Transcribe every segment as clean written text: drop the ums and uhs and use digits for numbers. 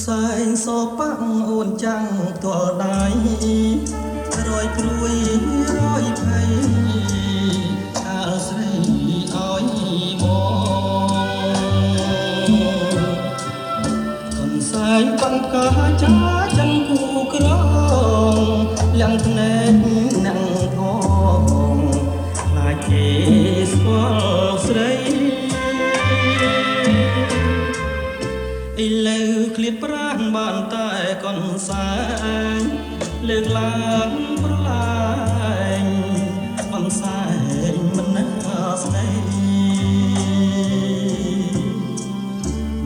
សែងសប៉ាំងអូនចាំងទាល់ដៃរយព្រួយរយភ័យកាលស្រីឲ្យមកកូនសែងបង្កាចាចាំងគូក្រងយ៉ាងភ្នែកនឹងផងខ្លាចគេស្គាល់ស្រីឥឡូវឃ្លាតប្រាណបានតែកូនសែងលើកឡើងប្រឡាញកូនសែងមិនណាស្ដី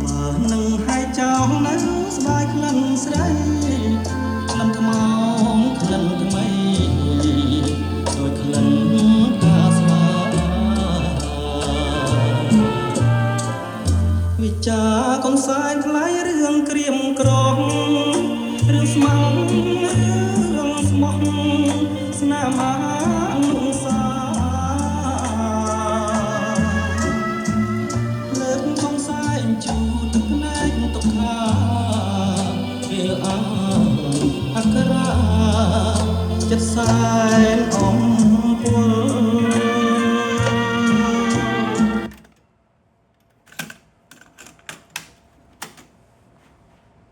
មកនឹងហើយចោលនៅស្ដាយក្លិនស្រីក្លិនខ្មោងក្លិនថ្មីដូចក្លិនកាស្វាវិចាកូនសែងថ្លៃរឿងក្រៀមក្រំរឿងស្មោះរឿងស្មោះស្នាមអានុសាលើកកូនសែងជូតទឹកភ្នែកទុកខាពេលអើអក្សរាចិត្តសែង